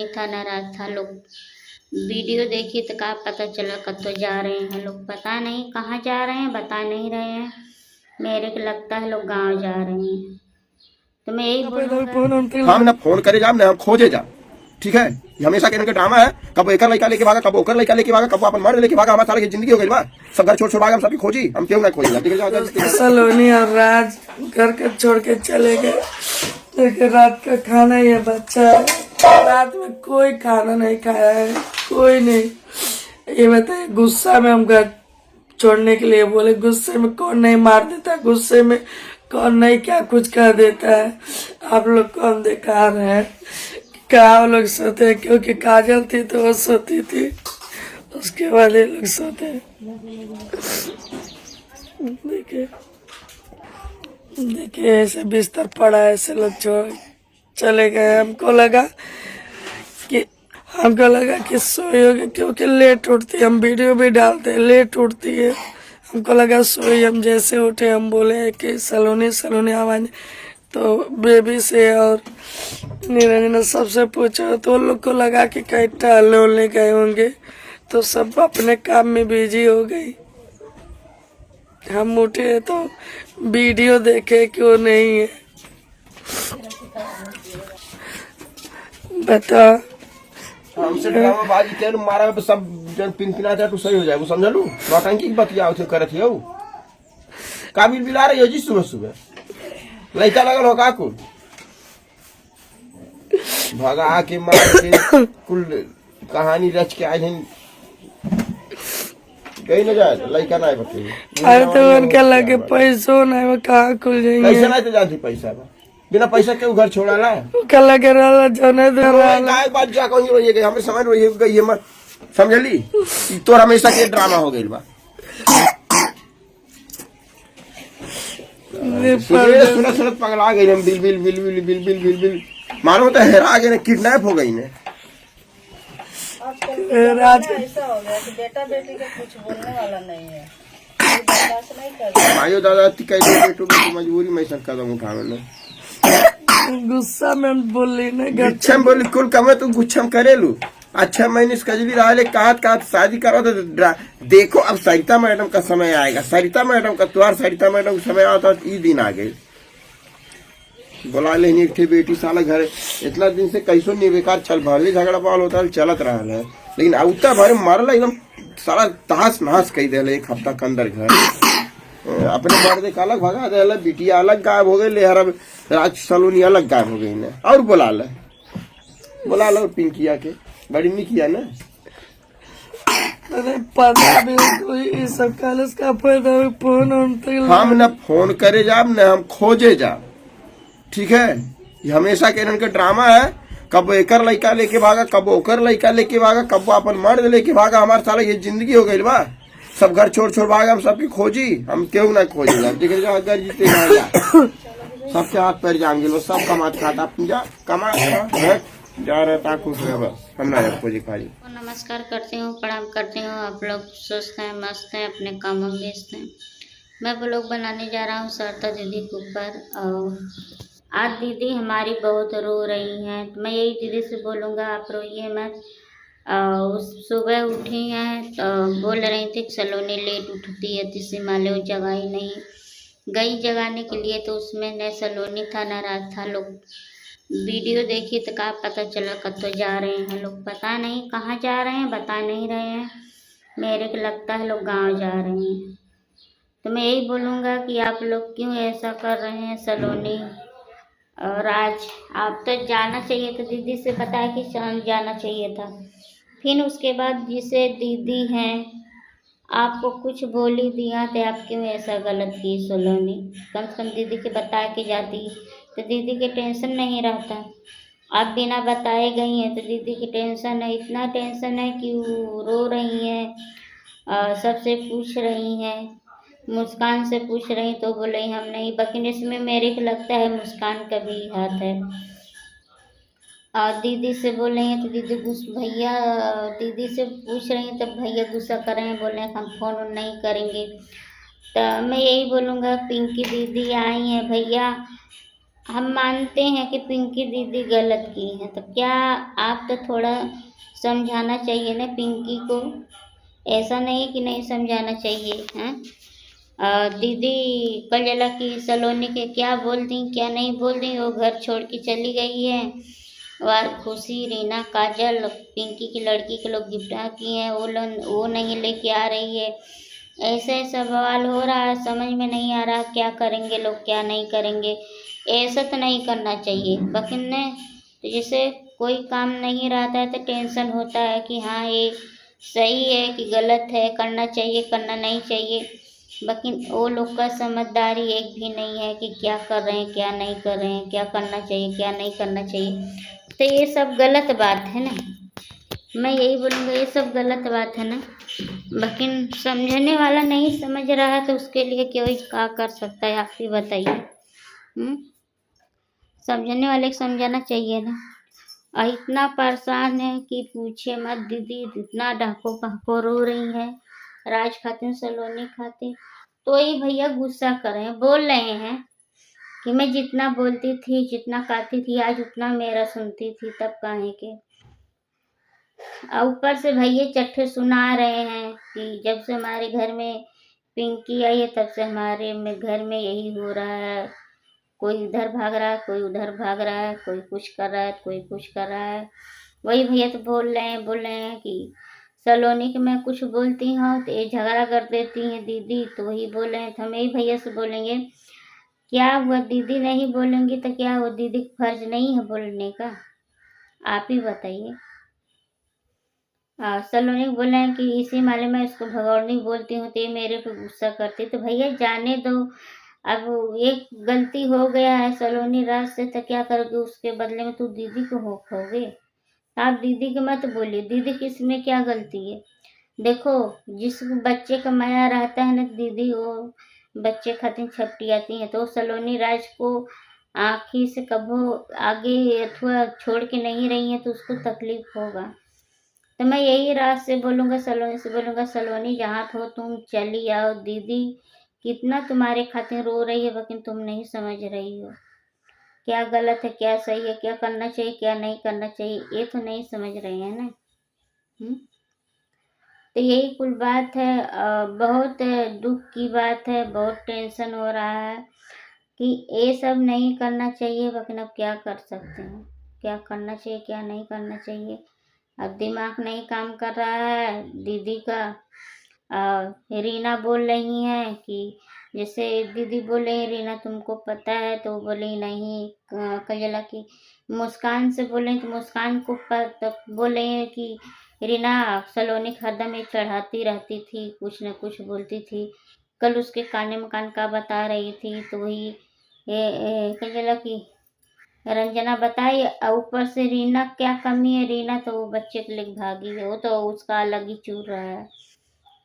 सलोनी था, नाराज था। लोग वीडियो देखी तो का पता चला कतो जा रहे हैं लोग, पता नहीं कहाँ जा रहे हैं, बता नहीं रहे हैं। मेरे को लगता है लोग गांव जा रहे हैं। तो मैं यही बोलूँगा, हम ना फोन करे जाम ना हम खोजे जाम, ठीक है। ये हमेशा के इनके ड्रामा है, कब एकर लड़का लेके भागा, कब ओकर लड़का लेके भागा, कब अपन मर्द लेके भागा। हमारे सारे की जिंदगी हो गई बा, सब घर छोड़ छोड़ भागा, हम सबकी खोजी, हम क्यों ना खोजी। ठीक है, सलोनी और राज घर के छोड़ के चले गए, लेकिन रात का खाना ये बच्चा रात में कोई खाना नहीं खाया है, कोई नहीं। ये बताइए, गुस्सा में हम घर छोड़ने के लिए बोले, गुस्से में कौन नहीं मार देता, गुस्से में कौन नहीं क्या कुछ कह देता है। आप लोग कौन दिखा रहे हैं, क्या वो लोग सोते हैं, क्योंकि काजल थी तो वो सोती थी, उसके बाद ये लोग सोते हैं। देखिए देखिए ऐसे बिस्तर पड़ा है, ऐसे लोग छोड़ चले गए। हमको लगा कि सोई होगी, क्योंकि लेट उठती है, हम वीडियो भी डालते हैं, लेट उठती है। हमको लगा सोई, हम जैसे उठे हम बोले कि सलोनी सलोनी आवाज, तो बेबी से और निरंजना सबसे पूछा तो उन लोग को लगा कि कहीं टहलने उलने गए होंगे, तो सब अपने काम में बिजी हो गई। हम उठे तो वीडियो देखे कि वो नहीं है। बता हमसे ड्रामा बाजी के मारा तो सब जन पिनपिना जाए तो सही हो जाए, वो समझ लू। नौटंकी की बतिया थे करत हो, काबिल बिला रही हो जी सुबह सुबह लड़का लगल हो का कुल भगा के मार के कुल कहानी रच के आज कहीं न जाए लड़का ना बते। अरे तो उनका लगे पैसों नहीं, वो कहाँ खुल जाएंगे। पैसा नहीं तो जानती पैसा बा, बिना पैसा क्यों घर छोड़ा ला। कल लगे रहा जो नहीं दे रहा काय बात जा कौन रही है, हमें समझ रही है ये मत समझली। तो हमेशा के ड्रामा हो गई बा, सुनत सुनत पगला गई हम। Bill bill bill bill bill bill bill bill मानो तो हेरा गए, किडनैप हो गई ने। राज ऐसा हो गया कि बेटा बेटी का कुछ बोलने वाला नहीं है, बर्दाश्त नहीं कर। भाइयों दादा कैसे बेटो की मजबूरी में सब कदम उठावे ना, गुस्सा में बोली नहीं, गुच्छम बोली कुल कमे तू गुच्छम करेलू। अच्छा महीने कजली रहा कात शादी करो तो देखो अब सरिता मैडम का समय आएगा, सरिता मैडम का त्योहार, सरिता मैडम का समय आता तो ये दिन आ गए। बोला लेनी एक बेटी साला घर इतना दिन से कैसो नहीं बेकार चल भले झगड़ा पाल होता चलत रहा है, लेकिन उतना भरे मरल एकदम सारा तहस नहस कही दे एक हफ्ता के अंदर घर। अपने मर्दे का अलग भगा दे, बिटिया अलग गायब हो गई, लेहरा राज सलोनी अलग गायब हो गई ना। और बोला लो पिंकिया के बड़ी नहीं किया ना। अरे पता भी कोई सब कॉलेज का फोन हम न फोन करे जाब न हम खोजे जाब, ठीक है। ये हमेशा के इनके ड्रामा है, कब एकर लड़का लेके भागा, कब ओकर लड़का लेके भागा, कब अपन मर्द लेके भागा। हमारे साला ये जिंदगी हो गई बा, सब घर छोड़ छोड़ भागा, हम सबकी खोजी, हम क्यों ना खोजी। अगर जीते सबके हाथ पैर जाम गए, सब कमा खाता जा कमा जा रहा खुश रहे, बस हम ना खोजी खाली। नमस्कार करती हूँ, प्रणाम करती हूँ। आप लोग स्वस्थ हैं, मस्त हैं, अपने कामों में व्यस्त हैं। मैं ब्लॉग बनाने जा रहा हूँ सरता दीदी के ऊपर। और आज दीदी हमारी बहुत रो रही हैं, तो मैं यही दीदी से बोलूँगा आप रोइए मत। सुबह उठी हैं तो बोल रही थी कि सलोनी लेट उठती है, तीसरी माले वो जगाई नहीं, गई जगाने के लिए तो उसमें न सलोनी था न राज था। लोग वीडियो देखी तो का पता चला कतो जा रहे हैं लोग, पता नहीं कहाँ जा रहे हैं, बता नहीं रहे हैं। मेरे को लगता है लोग गाँव जा रहे हैं। तो मैं यही बोलूँगा कि आप लोग क्यों ऐसा कर रहे हैं। सलोनी और आज आप तो जाना चाहिए था, दीदी से बताया कि शाम जाना चाहिए था। फिर उसके बाद जिसे दीदी हैं आपको कुछ बोल ही दिया तो आप क्यों ऐसा गलत की। सलोनी कम से कम दीदी के बता के जाती तो दीदी के टेंशन नहीं रहता। आप बिना बताए गई हैं तो दीदी की टेंशन है, इतना टेंशन है कि वो रो रही हैं। सबसे पूछ रही हैं, मुस्कान से पूछ रही तो बोले हम नहीं, लेकिन इसमें मेरे को लगता है मुस्कान का भी हाथ है। और दीदी से बोल रही हैं तो दीदी भैया दीदी से पूछ रही हैं तो भैया गुस्सा कर रहे हैं, बोल रहे हैं हम फ़ोन नहीं करेंगे। तो मैं यही बोलूँगा, पिंकी दीदी आई हैं भैया, हम मानते हैं कि पिंकी दीदी गलत की है, तो क्या आप तो थोड़ा समझाना चाहिए ना पिंकी को। ऐसा नहीं कि नहीं समझाना चाहिए हैं। दीदी कजला की सलोनी के क्या बोल दी क्या नहीं बोल दी, वो घर छोड़ के चली गई है। और खुशी, रीना, काजल, पिंकी की लड़की के लोग गिफ्ट किए हैं, वो नहीं लेके आ रही है। ऐसे ऐसा बवाल हो रहा है, समझ में नहीं आ रहा क्या करेंगे लोग क्या नहीं करेंगे। ऐसा तो नहीं करना चाहिए। लेकिन ने तो जैसे कोई काम नहीं रहता है तो टेंशन होता है कि हाँ ये सही है कि गलत है, करना चाहिए करना नहीं चाहिए। लेकिन वो लोग का समझदारी एक भी नहीं है कि क्या कर रहे हैं क्या नहीं कर रहे हैं, क्या करना चाहिए क्या नहीं करना चाहिए। तो ये सब गलत बात है ना। मैं यही बोलूँगा ये सब गलत बात है ना। लेकिन समझने वाला नहीं समझ रहा है तो उसके लिए कोई क्या कर सकता है, आप ही बताइए। समझने वाले को समझाना चाहिए ना। और इतना परेशान है कि पूछे मत। दीदी इतना डहको पहको रो रही है, राज खातिर सलोनी खातिर। तो ये भैया गुस्सा कर रहे हैं, बोल रहे हैं कि मैं जितना बोलती थी जितना कहती थी आज उतना मेरा सुनती थी, तब काहे के। और ऊपर से भैया चट्टे सुना रहे हैं कि जब से हमारे घर में पिंकी आई है तब से हमारे में घर में यही हो रहा है। कोई इधर भाग रहा है, कोई उधर भाग रहा है, कोई कुछ कर रहा है, कोई कुछ कर रहा है। वही भैया तो बोल रहे हैं कि सलोनी के मैं कुछ बोलती हूँ तो ये झगड़ा कर देती हैं दीदी। तो वही बोल रहे हैं, तो हम यही भैया से बोलेंगे क्या हुआ, दीदी नहीं बोलेंगी तो क्या हुआ, दीदी का फर्ज नहीं है बोलने का, आप ही बताइए। सलोनी बोल रहे हैं कि इसी माले में इसको भगौड़नी बोलती हूँ तो ये मेरे पे गुस्सा करती। तो भैया जाने दो, अब एक गलती हो गया है सलोनी राज से, तो क्या करोगे, उसके बदले में तू दीदी को हो खोगे। आप दीदी के मत बोलिए, दीदी की इसमें क्या गलती है। देखो जिस बच्चे का माया रहता है ना दीदी वो बच्चे खातिर छपटियाती हैं। तो सलोनी राज को आँखी से कभो आगे अथवा छोड़ के नहीं रही है तो उसको तकलीफ होगा। तो मैं यही राज से बोलूँगा, सलोनी से बोलूँगा, सलोनी जहाँ हो तुम चली आओ। दीदी कितना तुम्हारे खातिर रो रही है लेकिन तुम नहीं समझ रही हो क्या गलत है क्या सही है, क्या करना चाहिए क्या नहीं करना चाहिए, ये तो नहीं समझ रहे हैं ना। तो यही कुल बात है। बहुत दुख की बात है, बहुत टेंशन हो रहा है कि ये सब नहीं करना चाहिए। लेकिन अब क्या कर सकते हैं, क्या करना चाहिए क्या नहीं करना चाहिए। अब दिमाग नहीं काम कर रहा है दीदी का। रीना बोल रही हैं कि जैसे दीदी बोले रीना तुमको पता है, तो बोली नहीं। कजला की मुस्कान से बोले तो मुस्कान को बोले कि रीना सलोनी हरदम में चढ़ाती रहती थी, कुछ न कुछ बोलती थी। कल उसके काने में कान का बता रही थी तो वही कजला की रंजना बताई। ऊपर से रीना क्या कमी है, रीना तो वो बच्चे के लिए भागी है, वो तो उसका अलग ही चूर रहा है।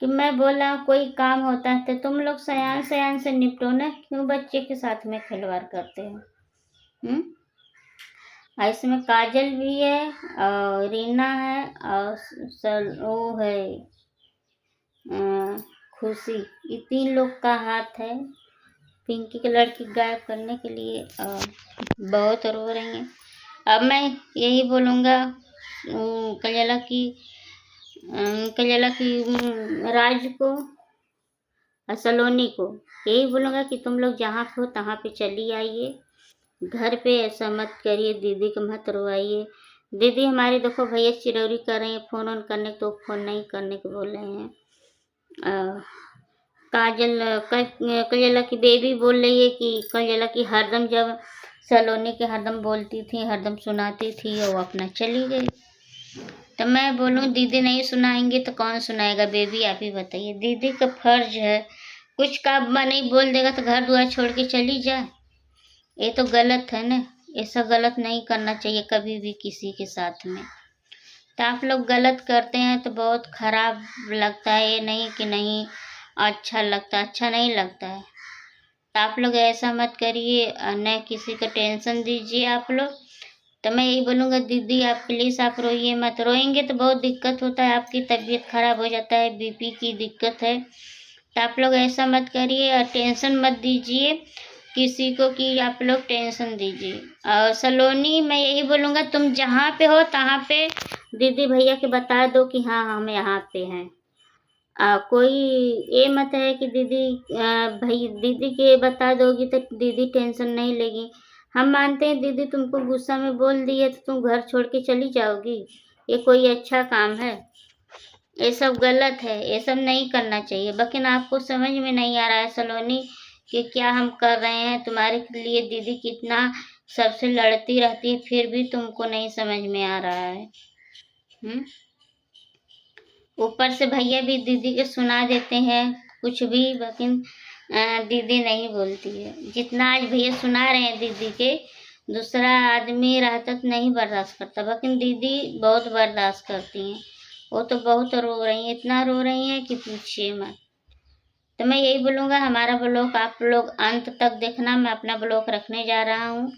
कि मैं बोला कोई काम होता है तो तुम लोग सयान सयान से निपटो ना, क्यों बच्चे के साथ में खिलवाड़ करते हो। इसमें काजल भी है और रीना है और वो है खुशी। ये 3 लोग का हाथ है पिंकी की लड़की गायब करने के लिए। बहुत रो रही हैं। अब मैं यही बोलूँगा कजला की राज को और सलोनी को यही बोलूँगा कि तुम लोग जहाँ हो तहाँ पे चली आइए। घर पे ऐसा मत करिए, दीदी को मत रोवाइए। दीदी हमारी देखो भैया चिरौरी कर रहे हैं फ़ोन ऑन करने को, तो फ़ोन नहीं करने को बोल रहे हैं। कजला की बेबी बोल रही है कि कजला की हरदम जब सलोनी के हरदम बोलती थी हरदम सुनाती थी और वो अपना चली गई। तो मैं बोलूँ दीदी नहीं सुनाएंगे तो कौन सुनाएगा। बेबी आप ही बताइए, दीदी का फर्ज है कुछ काम नहीं बोल देगा तो घर द्वार छोड़ के चली जाए, ये तो गलत है ना। ऐसा गलत नहीं करना चाहिए कभी भी किसी के साथ में। तो आप लोग गलत करते हैं तो बहुत खराब लगता है, ये नहीं कि नहीं अच्छा लगता, अच्छा नहीं लगता है। तो आप लोग ऐसा मत करिए, न किसी का टेंशन दीजिए आप लोग। तो मैं यही बोलूँगा दीदी आप प्लीज़ आप रोइए मत, रोएंगे तो बहुत दिक्कत होता है, आपकी तबीयत खराब हो जाता है, बीपी की दिक्कत है। तो आप लोग ऐसा मत करिए और टेंशन मत दीजिए। किसी को कि आप लोग टेंशन दीजिए। और सलोनी मैं यही बोलूँगा, तुम जहाँ पे हो तहाँ पे दीदी भैया के बता दो कि हाँ हम यहाँ पे हैं। कोई ये मत है कि दीदी भाई दीदी के बता दोगी तो दीदी टेंशन नहीं लेगी। हम मानते हैं दीदी तुमको गुस्सा में बोल दी है तो तुम घर छोड़ के चली जाओगी, ये कोई अच्छा काम है? ये सब गलत है, ये सब नहीं करना चाहिए। लेकिन आपको समझ में नहीं आ रहा है सलोनी कि क्या हम कर रहे हैं। तुम्हारे लिए दीदी कितना सबसे लड़ती रहती है, फिर भी तुमको नहीं समझ में आ रहा है। ऊपर से भैया भी दीदी के सुना देते हैं कुछ भी, लेकिन दीदी नहीं बोलती है। जितना आज भैया सुना रहे हैं दीदी के, दूसरा आदमी रहता तो नहीं बर्दाश्त करता, लेकिन दीदी बहुत बर्दाश्त करती हैं। वो तो बहुत रो रही हैं, इतना रो रही हैं कि पूछिए मत। तो मैं यही बोलूँगा, हमारा ब्लॉग आप लोग अंत तक देखना। मैं अपना ब्लॉग रखने जा रहा हूँ।